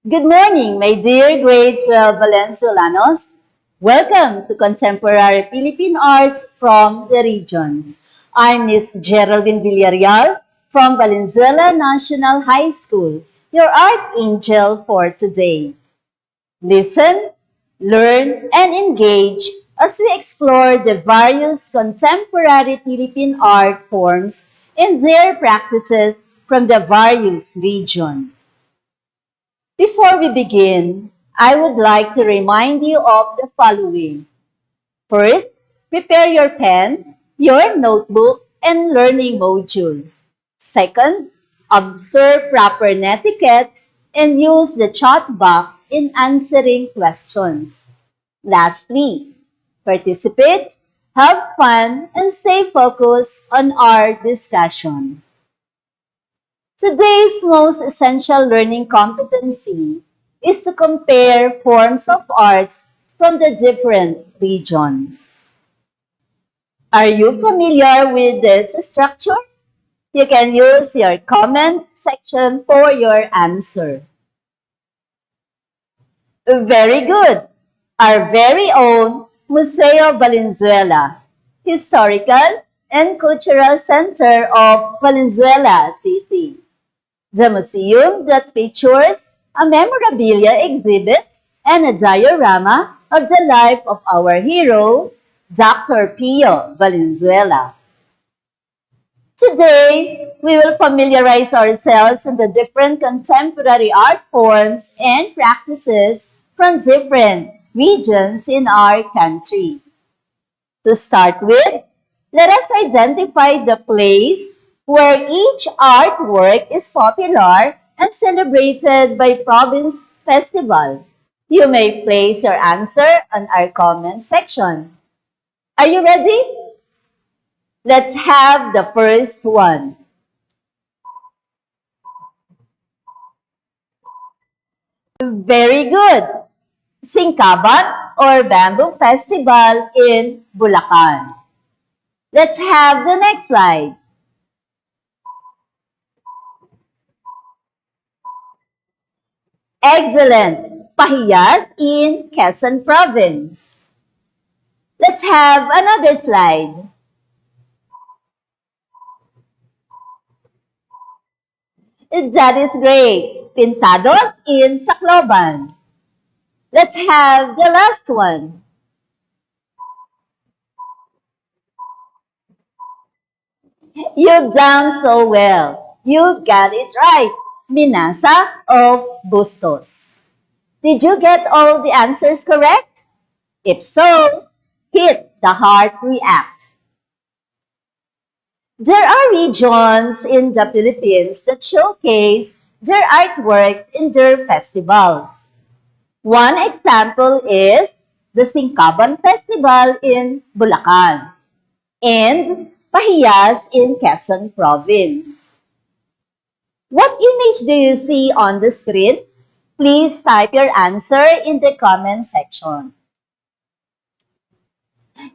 Good morning, my dear grade 12 Valenzuelanos. Welcome to Contemporary Philippine Arts from the Regions. I'm Miss Geraldine Villarreal from Valenzuela National High School, your art angel for today. Listen, learn, and engage as we explore the various contemporary Philippine art forms and their practices from the various regions. Before we begin, I would like to remind you of the following. First, prepare your pen, your notebook, and learning module. Second, observe proper netiquette and use the chat box in answering questions. Lastly, participate, have fun, and stay focused on our discussion. Today's most essential learning competency is to compare forms of arts from the different regions. Are you familiar with this structure? You can use your comment section for your answer. Very good. Our very own Museo Valenzuela, Historical and Cultural Center of Valenzuela City. The museum that features a memorabilia exhibit and a diorama of the life of our hero, Dr. Pio Valenzuela. Today, we will familiarize ourselves in the different contemporary art forms and practices from different regions in our country. To start with, let us identify the place where each artwork is popular and celebrated by province festival. You may place your answer on our comment section. Are you ready? Let's have the first one. Very good. Singkaban or Bamboo Festival in Bulacan. Let's have the next slide. Excellent. Pahiyas in Quezon Province. Let's have another slide. That is great. Pintados in Tacloban. Let's have the last one. You've done so well. You got it right. Minasa of Bustos. Did you get all the answers correct? If so, hit the heart react. There are regions in the Philippines that showcase their artworks in their festivals. One example is the Singkaban Festival in Bulacan and Pahiyas in Quezon Province. What image do you see on the screen? Please type your answer in the comment section.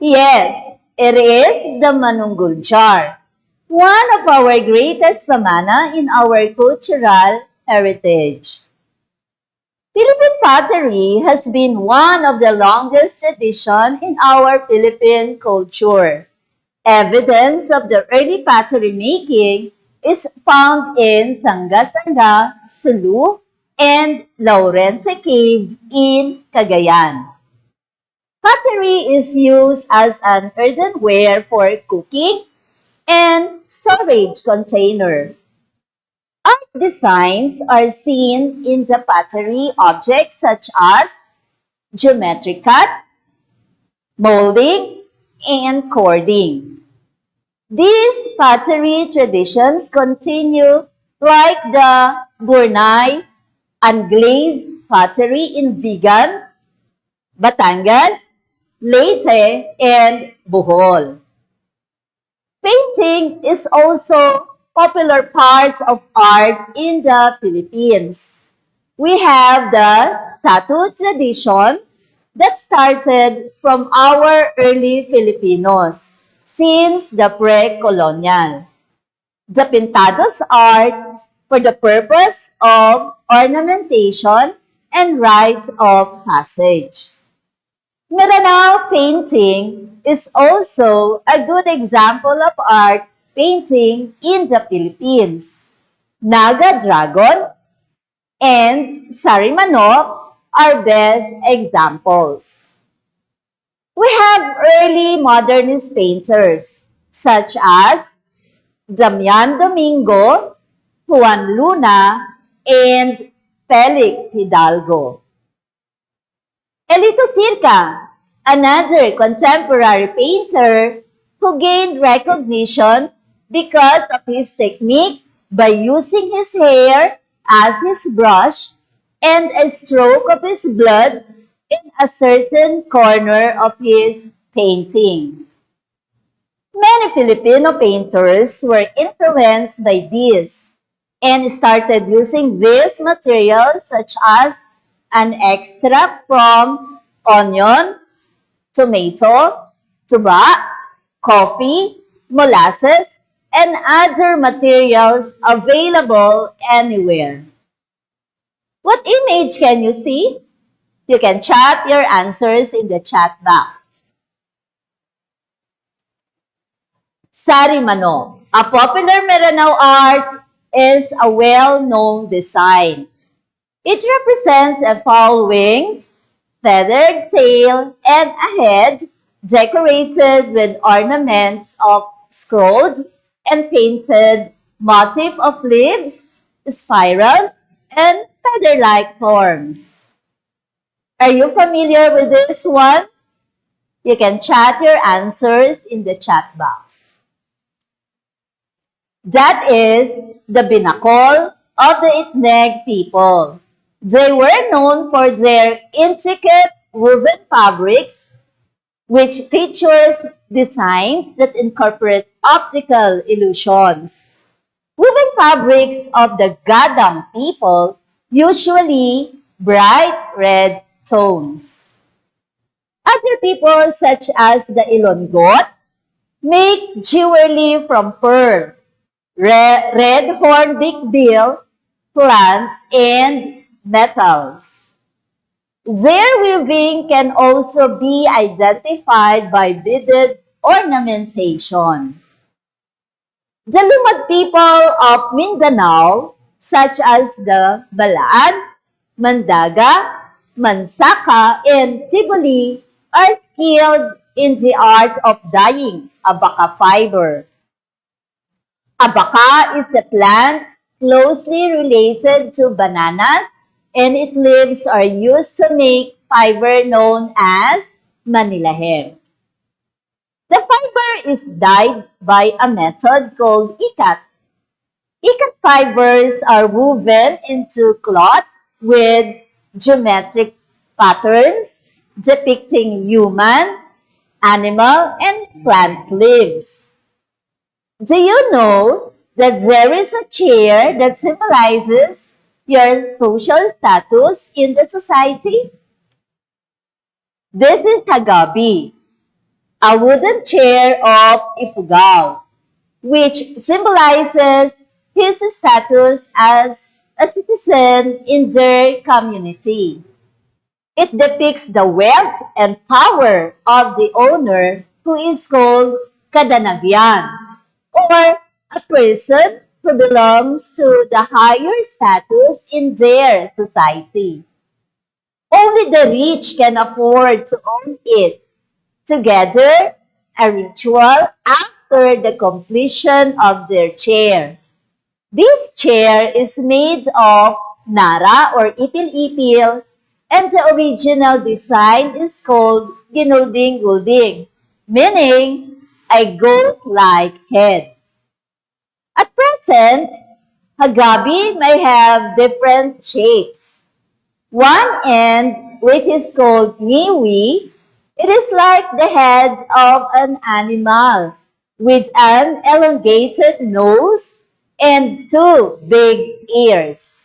Yes, it is the Manunggul jar, one of our greatest pamana in our cultural heritage. Philippine pottery has been one of the longest traditions in our Philippine culture. Evidence of the early pottery making is found in Sanga-Sanga, Sulu, and Laurente Cave in Cagayan. Pottery is used as an earthenware for cooking and storage container. Art designs are seen in the pottery objects such as geometric cuts, molding, and cording. These pottery traditions continue like the Burnay unglazed pottery in Vigan, Batangas, Leyte, and Bohol. Painting is also popular part of art in the Philippines. We have the tattoo tradition that started from our early Filipinos since the pre-colonial. The pintados art for the purpose of ornamentation and rite of passage. Miranao painting is also a good example of art painting in the Philippines. Naga Dragon and Sarimanok are best examples. We have early modernist painters such as Damian Domingo, Juan Luna, and Felix Hidalgo. Elito Sirca, another contemporary painter who gained recognition because of his technique by using his hair as his brush and a stroke of his blood in a certain corner of his painting. Many Filipino painters were influenced by this and started using these materials such as an extract from onion, tomato, tuba, coffee, molasses, and other materials available anywhere. What image can you see? You can chat your answers in the chat box. Sarimano, a popular Meranao art, is a well-known design. It represents a fowl wings, feathered tail, and a head decorated with ornaments of scrolled and painted motif of leaves, spirals, and feather-like forms. Are you familiar with this one? You can chat your answers in the chat box. That is the binakol of the Itneg people. They were known for their intricate woven fabrics, which features designs that incorporate optical illusions. Woven fabrics of the Gadang people usually bright red tones. Other people, such as the Ilonggot, make jewelry from pearl, red hornbill, plants, and metals. Their weaving can also be identified by beaded ornamentation. The Lumad people of Mindanao, such as the Balaan, Mandaga, Mansaka, and Tibuli, are skilled in the art of dyeing abaca fiber. Abaca is a plant closely related to bananas, and its leaves are used to make fiber known as Manilahem. The fiber is dyed by a method called ikat. Ikat fibers are woven into cloth with geometric patterns depicting human, animal, and plant leaves. Do you know that there is a chair that symbolizes your social status in the society? This is Hagabi, a wooden chair of Ifugao, which symbolizes his status as a citizen in their community. It depicts the wealth and power of the owner, who is called Kadanagyan, or a person who belongs to the higher status in their society. Only the rich can afford to own it. Together, a ritual after the completion of their chair. This chair is made of nara or ipil-ipil, and the original design is called ginulding-gulding, meaning a goat-like head. At present, Hagabi may have different shapes. One end, which is called niwi, it is like the head of an animal with an elongated nose and two big ears.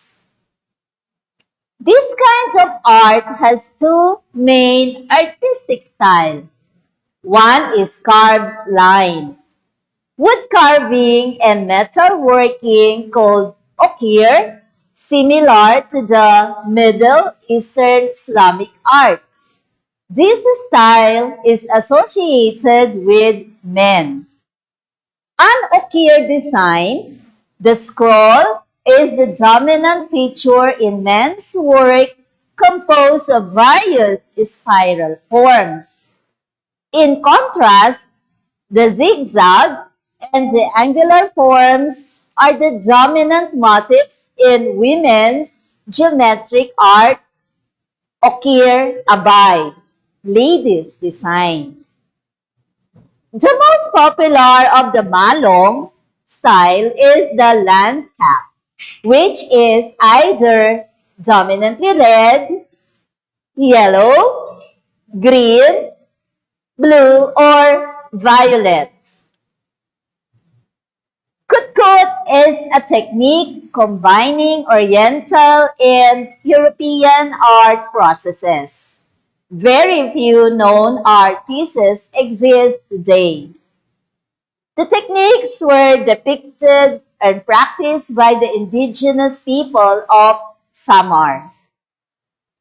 This kind of art has two main artistic styles. One is carved line, wood carving and metal working called okir, similar to the Middle Eastern Islamic art. This style is associated with men. An Okir design, the scroll is the dominant feature in men's work composed of various spiral forms. In contrast, the zigzag and the angular forms are the dominant motifs in women's geometric art, Okir Abay, ladies' design. The most popular of the Malong style is the land cap, which is either dominantly red, yellow, green, blue, or violet. Kutkut is a technique combining Oriental and European art processes. Very few known art pieces exist today. The techniques were depicted and practiced by the indigenous people of Samar.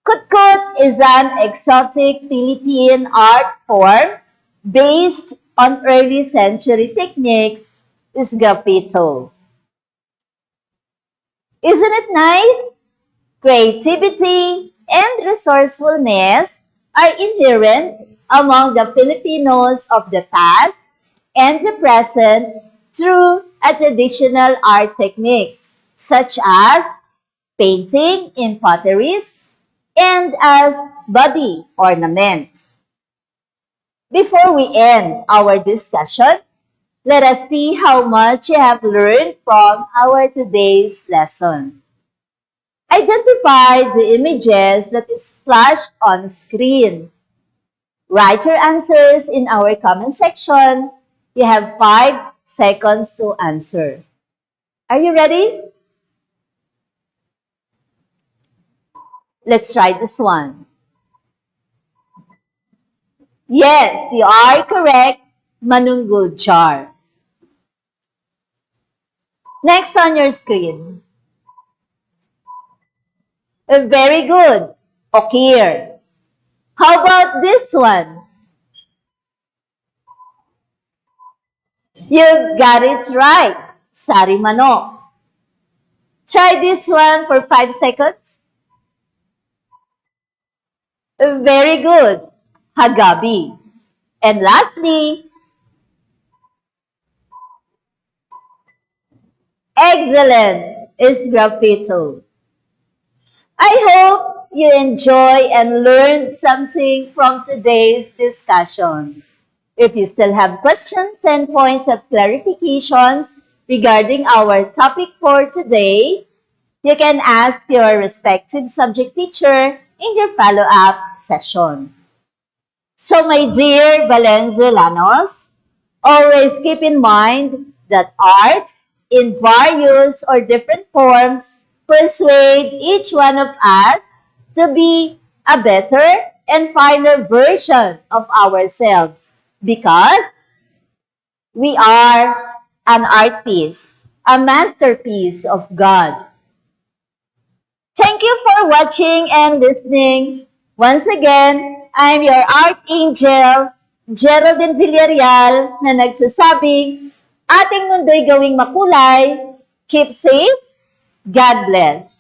Kutkut is an exotic Philippine art form based on early century techniques, sgraffito. Isn't it nice? Creativity and resourcefulness are inherent among the Filipinos of the past and the present through a traditional art techniques such as painting in potteries and as body ornament. Before we end our discussion, let us see how much you have learned from our today's lesson. Identify the images that is flashed on screen. Write your answers in our comment section. You have 5 seconds to answer. Are you ready? Let's try this one. Yes, you are correct. Manunggul jar. Next on your screen. Very good. Okir. How about this one? You got it right. Sari manok. Try this one for 5 seconds. Very good. Hagabi. And lastly, excellent is graffito. I hope you enjoy and learned something from today's discussion. If you still have questions and points of clarifications regarding our topic for today, you can ask your respective subject teacher in your follow-up session. So my dear Valenzuelanos, always keep in mind that arts in various or different forms persuade each one of us to be a better and finer version of ourselves because we are an art piece, a masterpiece of God. Thank you for watching and listening. Once again, I'm your Archangel, Geraldine Villarreal, na nagsasabing, ating mundo'y gawing makulay, keep safe, God bless.